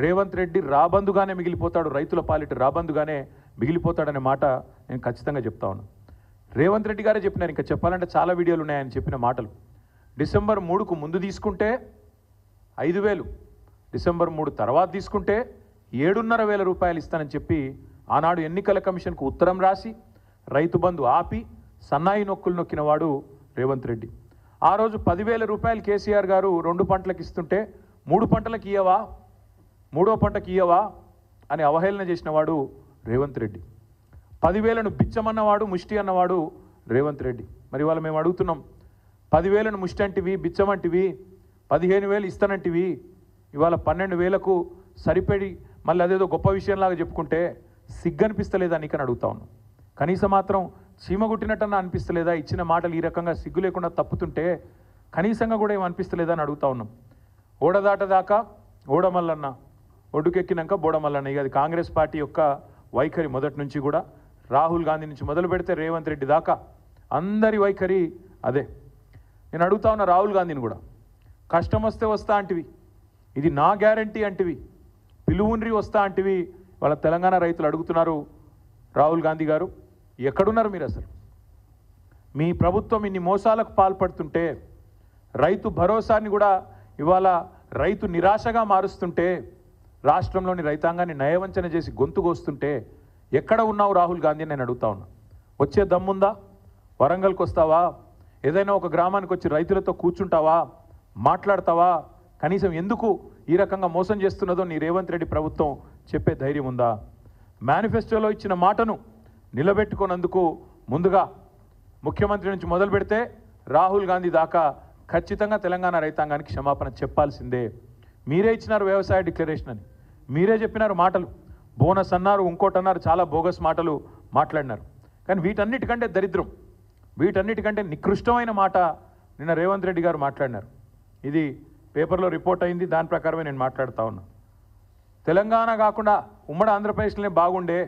రేవంత్ రెడ్డి రాబందుగానే మిగిలిపోతాడు, రైతుల పాలిట రాబందుగానే మిగిలిపోతాడనే మాట నేను ఖచ్చితంగా చెప్తా ఉన్నాను. రేవంత్ రెడ్డి గారే చెప్పినారు, ఇంకా చెప్పాలంటే చాలా వీడియోలు ఉన్నాయి ఆయన చెప్పిన మాటలు. డిసెంబర్ 3కు ముందు తీసుకుంటే 5,000, డిసెంబర్ 3 తర్వాత తీసుకుంటే 7,500 రూపాయలు ఇస్తానని చెప్పి ఆనాడు ఎన్నికల కమిషన్కు ఉత్తరం రాసి రైతు బంధు ఆపి సన్నాయి నొక్కులు నొక్కిన వాడు రేవంత్ రెడ్డి. ఆ రోజు 10,000 రూపాయలు కేసీఆర్ గారు 2 పంటలకు ఇస్తుంటే 3 పంటలకు ఇయ్యవా, 3వ పంటకి ఇయ్యవా అని అవహేళన చేసిన వాడు రేవంత్ రెడ్డి. 10,000ను బిచ్చమన్నవాడు, ముష్టి అన్నవాడు రేవంత్ రెడ్డి. మరి ఇవాళ మేము అడుగుతున్నాం, 10,000ను ముష్టి అంటివి, బిచ్చమంటివి, 15,000 ఇస్తానంటివి, ఇవాళ 12,000కు సరిపడి మళ్ళీ అదేదో గొప్ప విషయంలాగా చెప్పుకుంటే సిగ్గనిపిస్తలేదా నీకని అడుగుతా ఉన్నాం. కనీసం మాత్రం చీమగుట్టినట్టన్నా అనిపిస్తలేదా? ఇచ్చిన మాటలు ఈ రకంగా సిగ్గు లేకుండా తప్పుతుంటే కనీసంగా కూడా ఏం అనిపిస్తలేదా అని అడుగుతా ఉన్నాం. ఓడదాటదాకా ఓడమల్లన్న, ఒడ్డుకెక్కినాక బోడమల్లన్న. ఇక అది కాంగ్రెస్ పార్టీ యొక్క వైఖరి మొదటి నుంచి కూడా. రాహుల్ గాంధీ నుంచి మొదలు పెడితే రేవంత్ రెడ్డి దాకా అందరి వైఖరి అదే. నేను అడుగుతా ఉన్నా రాహుల్ గాంధీని కూడా, కష్టం వస్తే వస్తా అంటివి, ఇది నా గ్యారంటీ అంటివి, పిలువుండ్రి వస్తా అంటివి. వాళ్ళ తెలంగాణ రైతులు అడుగుతున్నారు, రాహుల్ గాంధీ గారు ఎక్కడున్నారు మీరు? అసలు మీ ప్రభుత్వం ఇన్ని మోసాలకు పాల్పడుతుంటే, రైతు భరోసాని కూడా ఇవాళ రైతు నిరాశగా మారుస్తుంటే, రాష్ట్రంలోని రైతాంగాన్ని నయవంచన చేసి గొంతుకొస్తుంటే ఎక్కడ ఉన్నావు రాహుల్ గాంధీ? నేను అడుగుతా ఉన్నా. వచ్చే దమ్ముందా? వరంగల్కి వస్తావా? ఏదైనా ఒక గ్రామానికి వచ్చి రైతులతో కూర్చుంటావా? మాట్లాడతావా? కనీసం ఎందుకు ఈ రకంగా మోసం చేస్తున్నదో నీ రేవంత్ రెడ్డి ప్రభుత్వం చెప్పే ధైర్యం ఉందా? మేనిఫెస్టోలో ఇచ్చిన మాటను నిలబెట్టుకున్నందుకు ముందుగా ముఖ్యమంత్రి నుంచి మొదలు పెడితే రాహుల్ గాంధీ దాకా ఖచ్చితంగా తెలంగాణ రైతాంగానికి క్షమాపణ చెప్పాల్సిందే. మీరే ఇచ్చినారు వ్యవసాయ డిక్లరేషన్ అని, మీరే చెప్పినారు మాటలు, బోనస్ అన్నారు, ఇంకోటి అన్నారు, చాలా బోగస్ మాటలు మాట్లాడినారు. కానీ వీటన్నిటికంటే దరిద్రం, వీటన్నిటికంటే నికృష్టమైన మాట నిన్న రేవంత్ రెడ్డి గారు మాట్లాడినారు. ఇది పేపర్లో రిపోర్ట్ అయింది, దాని ప్రకారమే నేను మాట్లాడుతూ ఉన్నా. తెలంగాణ కాకుండా ఉమ్మడి ఆంధ్రప్రదేశ్లోనే బాగుండే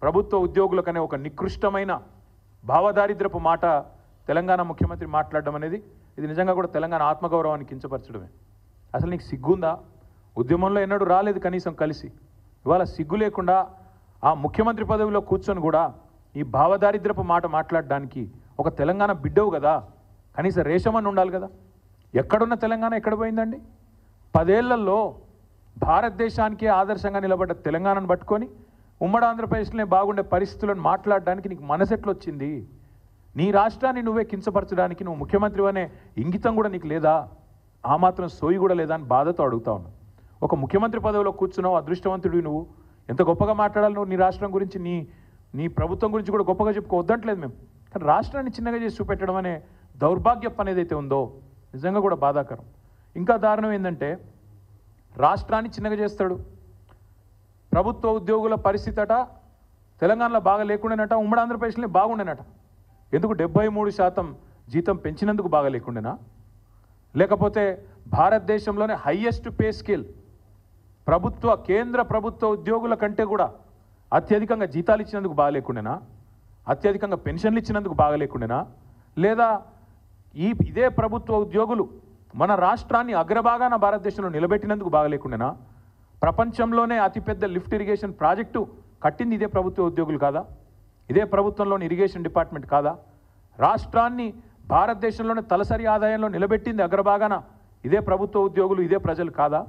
ప్రభుత్వ ఉద్యోగులకనే ఒక నికృష్టమైన భావదారిద్రపు మాట తెలంగాణ ముఖ్యమంత్రి మాట్లాడడం అనేది ఇది నిజంగా కూడా తెలంగాణ ఆత్మగౌరవాన్ని కించపరచడమే. అసలు నీకు సిగ్గుందా? ఉద్యమంలో ఎన్నడూ రాలేదు కనీసం కలిసి, ఇవాళ సిగ్గు లేకుండా ఆ ముఖ్యమంత్రి పదవిలో కూర్చొని కూడా ఈ భావదారిద్రపు మాట మాట్లాడడానికి ఒక తెలంగాణ బిడ్డవు కదా, కనీసం రేషమని ఉండాలి కదా. ఎక్కడున్న తెలంగాణ ఎక్కడ పోయిందండి? 10 ఏళ్లలో భారతదేశానికే ఆదర్శంగా నిలబడ్డ తెలంగాణను పట్టుకొని ఉమ్మడి ఆంధ్రప్రదేశ్లోనే బాగుండే పరిస్థితులను మాట్లాడడానికి నీకు మనసెట్లు వచ్చింది? నీ రాష్ట్రాన్ని నువ్వే కించపరచడానికి నువ్వు ముఖ్యమంత్రి అనే ఇంగితం కూడా నీకు లేదా? ఆ మాత్రం సోయి కూడా లేదా అని బాధతో అడుగుతా ఉన్నావు. ఒక ముఖ్యమంత్రి పదవిలో కూర్చున్నావు, అదృష్టవంతుడివి నువ్వు. ఎంత గొప్పగా మాట్లాడాలి నువ్వు నీ రాష్ట్రం గురించి, నీ ప్రభుత్వం గురించి కూడా గొప్పగా చెప్పుకోవద్దంటలేదు మేము. కానీ రాష్ట్రాన్ని చిన్నగా చేసి చూపెట్టడం అనే దౌర్భాగ్యం అనేది అయితే ఉందో నిజంగా కూడా బాధాకరం. ఇంకా దారుణం ఏంటంటే, రాష్ట్రాన్ని చిన్నగా చేస్తాడు. ప్రభుత్వ ఉద్యోగుల పరిస్థితి అట తెలంగాణలో బాగా లేకుండానట, ఉమ్మడి ఆంధ్రప్రదేశ్లో బాగుండేనట. ఎందుకు 73% జీతం పెంచినందుకు బాగా లేకుండేనా? లేకపోతే భారతదేశంలోనే హైయెస్ట్ పే స్కేల్ కేంద్ర ప్రభుత్వ ఉద్యోగుల కంటే కూడా అత్యధికంగా జీతాలు ఇచ్చినందుకు బాగా లేకుండేనా? అత్యధికంగా పెన్షన్లు ఇచ్చినందుకు బాగా లేకుండేనా? లేదా ఇదే ప్రభుత్వ ఉద్యోగులు మన రాష్ట్రాన్ని అగ్రభాగాన భారతదేశంలో నిలబెట్టినందుకు బాగా లేకుండేనా? ప్రపంచంలోనే అతిపెద్ద లిఫ్ట్ ఇరిగేషన్ ప్రాజెక్టు కట్టింది ఇదే ప్రభుత్వ ఉద్యోగులు కాదా? ఇదే ప్రభుత్వంలోని ఇరిగేషన్ డిపార్ట్మెంట్ కాదా? రాష్ట్రాన్ని భారతదేశంలోనే తలసరి ఆదాయంలో నిలబెట్టింది అగ్రభాగాన ఇదే ప్రభుత్వ ఉద్యోగులు, ఇదే ప్రజలు కాదా?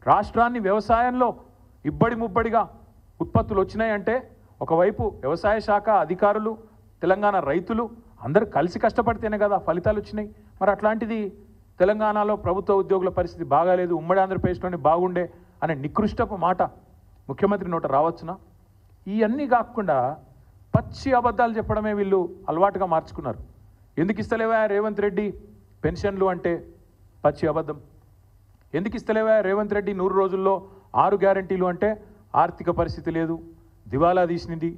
రాష్ట్రాన్ని వ్యవసాయంలో ఇబ్బడి ముబ్బడిగా ఉత్పత్తులు వచ్చినాయంటే ఒకవైపు వ్యవసాయ శాఖ అధికారులు, తెలంగాణ రైతులు అందరూ కలిసి కష్టపడితేనే కదా ఫలితాలు వచ్చినాయి. మరి అట్లాంటిది తెలంగాణలో ప్రభుత్వ ఉద్యోగుల పరిస్థితి బాగాలేదు, ఉమ్మడి ఆంధ్రప్రదేశ్లోనే బాగుండే అనే నికృష్టపు మాట ముఖ్యమంత్రి నోట రావచ్చునా? ఇవన్నీ కాకుండా పచ్చి అబద్ధాలు చెప్పడమే వీళ్ళు అలవాటుగా మార్చుకున్నారు. ఎందుకు ఇస్తలేవా రేవంత్ రెడ్డి పెన్షన్లు అంటే పచ్చి అబద్ధం. ఎందుకు ఇస్తలేవా రేవంత్ రెడ్డి 100 రోజుల్లో 6 గ్యారంటీలు అంటే ఆర్థిక పరిస్థితి లేదు, దివాలా తీసినది,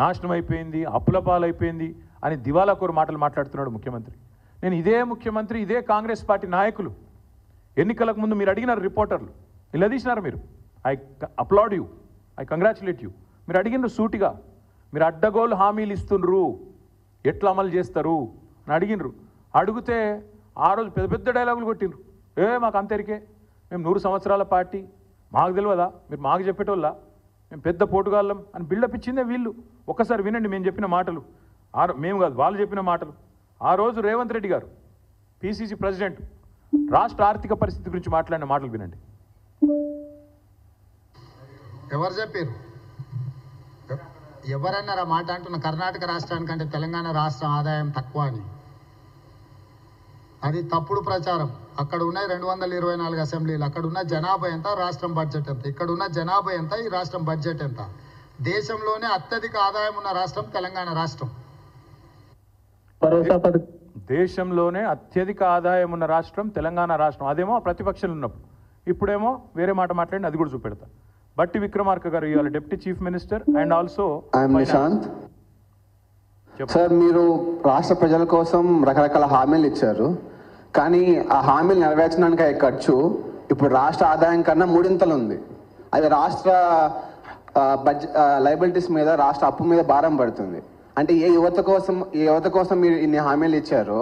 నాశనం అయిపోయింది, అప్పుల పాలైపోయింది అని దివాలా కోరు మాటలు మాట్లాడుతున్నాడు ముఖ్యమంత్రి. నేను ఇదే ముఖ్యమంత్రి, ఇదే కాంగ్రెస్ పార్టీ నాయకులు ఎన్నికలకు ముందు మీరు అడిగినారు, రిపోర్టర్లు నిలదీసినారు. మీరు I applaud you, I congratulate you. మీరు అడిగినారు సూటిగా, మీరు అడ్డగోలు హామీలు ఇస్తుండ్రు, ఎట్లా అమలు చేస్తారు అని అడిగినరు. అడిగితే ఆ రోజు పెద్ద పెద్ద డైలాగులు కొట్టిండ్రు. మాకు అంతరికే, మేము 100 సంవత్సరాల పార్టీ, మాకు తెలియదా? మీరు మాకు చెప్పేటోళ్ళ మేము పెద్ద పోటుగాళ్ళం అని బిల్డప్ ఇచ్చిందే వీళ్ళు. ఒక్కసారి వినండి మేము చెప్పిన మాటలు. మేము కాదు, వాళ్ళు చెప్పిన మాటలు. ఆ రోజు రేవంత్ రెడ్డి గారు పిసిసి ప్రెసిడెంట్ రాష్ట్ర ఆర్థిక పరిస్థితి గురించి మాట్లాడిన మాటలు వినండి. ఎవరు చెప్పారు? ఎవరన్నారా మాట అంటున్న? కర్ణాటక రాష్ట్రానికంటే తెలంగాణ రాష్ట్రం ఆదాయం తక్కువ అని. అది తప్పుడు ప్రచారం. అక్కడ ఉన్నాయి 224 అసెంబ్లీలు. అక్కడ ఉన్న జనాభా ఎంత, రాష్ట్రం బడ్జెట్ ఎంత? ఇక్కడ ఉన్న జనాభా ఎంత, ఈ రాష్ట్రం బడ్జెట్ ఎంత? దేశంలోనే అత్యధిక ఆదాయం ఉన్న రాష్ట్రం తెలంగాణ రాష్ట్రం. దేశంలోనే అత్యధిక ఆదాయం ఉన్న రాష్ట్రం తెలంగాణ రాష్ట్రం. అదేమో ప్రతిపక్షాలు ఉన్నప్పుడు. ఇప్పుడేమో వేరే మాట మాట్లాడి అది కూడా చూపెడతా. బట్టి విక్రమార్క గారు ఇవాళ deputy chief minister and also Nishant sir, మీరు రాష్ట్ర ప్రజల కోసం రకరకాల హామీలు ఇచ్చారు. కానీ ఆ హామీలు నెరవేర్చడానికి అయ్యే ఖర్చు ఇప్పుడు రాష్ట్ర ఆదాయం కన్నా 3 ఉంది. అది రాష్ట్ర లయబిలిటీస్ మీద, రాష్ట్ర అప్పు మీద భారం పడుతుంది. అంటే ఏ యువత కోసం మీరు ఇన్ని హామీలు ఇచ్చారో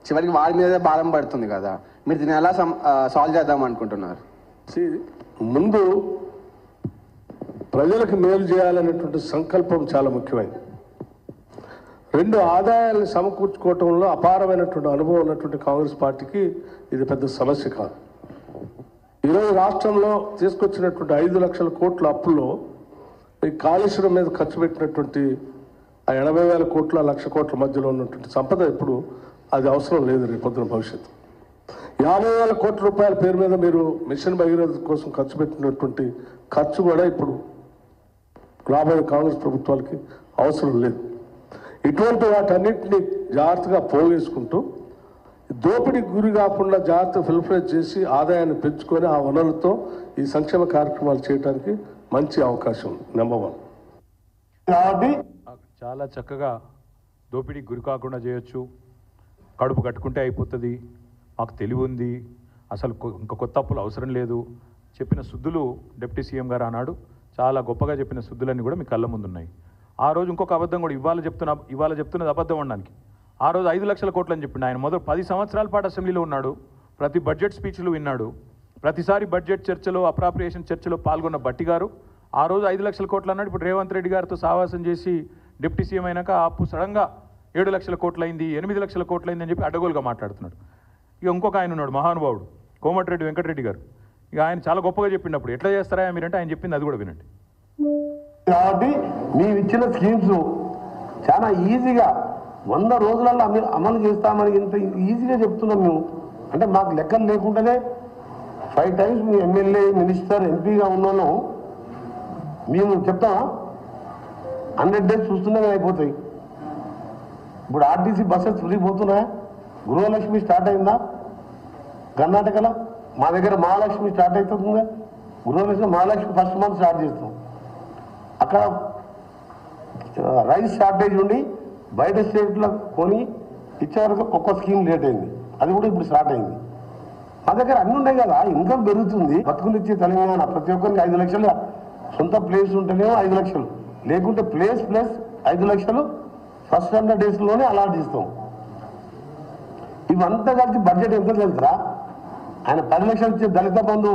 చివరికి వారి మీదే భారం పడుతుంది కదా. మీరు దీన్ని ఎలా సాల్వ్ చేద్దాం అనుకుంటున్నారు? ముందు ప్రజలకు మేలు చేయాలనేటువంటి సంకల్పం చాలా ముఖ్యమైనది. 2 ఆదాయాలను సమకూర్చుకోవటంలో అపారమైనటువంటి అనుభవం ఉన్నటువంటి కాంగ్రెస్ పార్టీకి ఇది పెద్ద సమస్య కాదు. ఈరోజు రాష్ట్రంలో తీసుకొచ్చినటువంటి 5 లక్షల కోట్ల అప్పుల్లో ఈ కాళేశ్వరం మీద ఖర్చు పెట్టినటువంటి ఆ 80,000 కోట్ల 1,00,000 కోట్ల మధ్యలో ఉన్నటువంటి సంపద ఇప్పుడు అది అవసరం లేదు రేపొద్దున భవిష్యత్తు. 50,000 కోట్ల రూపాయల పేరు మీద మీరు మిషన్ భగీరథ కోసం ఖర్చు పెట్టినటువంటి ఖర్చు కూడా ఇప్పుడు రాబోయే కాంగ్రెస్ ప్రభుత్వాలకి అవసరం లేదు. ఇటువంటి వాటన్నిటిని జాగ్రత్తగా పోగేసుకుంటూ దోపిడీకి గురి కాకుండా జాగ్రత్త ఫిల్ఫ్రేజ్ చేసి ఆదాయాన్ని పెంచుకొని ఆ వనరులతో ఈ సంక్షేమ కార్యక్రమాలు చేయడానికి మంచి అవకాశం ఉంది. నెంబర్ 1. కాబట్టి చాలా చక్కగా దోపిడీకి గురి కాకుండా చేయొచ్చు, కడుపు కట్టుకుంటే అయిపోతుంది, మాకు తెలివి ఉంది, అసలు ఇంకా కొత్త అప్పులు అవసరం లేదు చెప్పిన సుద్దులు డిప్యూటీ సీఎం గారు అన్నాడు. చాలా గొప్పగా చెప్పిన సుద్దులన్నీ కూడా మీ కళ్ళ ముందు ఉన్నాయి. ఆ రోజు ఇంకొక అబద్ధం కూడా ఇవాళ చెప్తున్నది అబద్ధం అనడానికి. ఆ రోజు 5 లక్షల కోట్లు అని చెప్పిండు. ఆయన మొదలు 10 సంవత్సరాల పాటు అసెంబ్లీలో ఉన్నాడు, ప్రతి బడ్జెట్ స్పీచ్లు విన్నాడు, ప్రతిసారి బడ్జెట్ చర్చలో అప్రాప్రియేషన్ చర్చలో పాల్గొన్న బట్టి గారు ఆ రోజు 5 లక్షల కోట్లు అన్నాడు. ఇప్పుడు రేవంత్ రెడ్డి గారితో సావాసం చేసి డిప్యూటీ సీఎం అయినాక అప్పు సడన్గా 7 లక్షల కోట్లు అయింది, 8 లక్షల కోట్లు అయింది అని చెప్పి అడ్డగోలుగా మాట్లాడుతున్నాడు. ఇక ఇంకొక ఆయన ఉన్నాడు మహానుభావుడు కోమటిరెడ్డి వెంకటరెడ్డి గారు. ఇక ఆయన చాలా గొప్పగా చెప్పినప్పుడు ఎట్లా చేస్తారా మీరంటే ఆయన చెప్పింది అది కూడా వినండి. కాబట్టి మేము ఇచ్చిన స్కీమ్స్ చాలా ఈజీగా 100 రోజులలో అమలు చేస్తామని ఇంత ఈజీగా చెప్తున్నాం మేము. అంటే మాకు లెక్కలు లేకుండానే 5 టైమ్స్ మీ ఎమ్మెల్యే, మినిస్టర్, ఎంపీగా ఉన్నాను. మేము చెప్తామా? 100 డేస్ చూస్తూనే అయిపోతాయి. ఇప్పుడు ఆర్టీసీ బస్సెస్ ఫ్రీ పోతున్నాయా? గృహలక్ష్మి స్టార్ట్ అయిందా కర్ణాటకలో? మా దగ్గర మహాలక్ష్మి స్టార్ట్ అవుతుందా? గృహలక్ష్మి మహాలక్ష్మి ఫస్ట్ మంత్ స్టార్ట్ చేస్తాం. అక్కడ రైస్ షార్టేజ్ ఉండి బయట స్టేట్లో కొని ఇచ్చే వరకు ఒక్క స్కీమ్ లేట్ అయింది. అది కూడా ఇప్పుడు స్టార్ట్ అయింది. మా దగ్గర అన్నీ ఉన్నాయి కదా, ఇన్కమ్ పెరుగుతుంది. బతుకునిచ్చే తెలంగాణ ప్రతి ఒక్కరికి 5 లక్షలు సొంత ప్లేస్ ఉంటేనేమో 5 లక్షలు, లేకుంటే ప్లేస్ ప్లస్ 5 లక్షలు ఫస్ట్ 100 డేస్లోనే అలాట్ చేస్తాం. ఇవంతా కలిసి బడ్జెట్ ఎంత తెలుసా? ఆయన 10 లక్షలు ఇచ్చే దళిత బంధు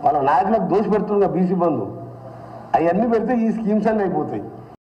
వాళ్ళ నాయకులకు దోషి పెడుతుంది, బీసీ బంధు అవన్నీ పెడితే ఈ స్కీమ్స్ అన్నీ అయిపోతాయి.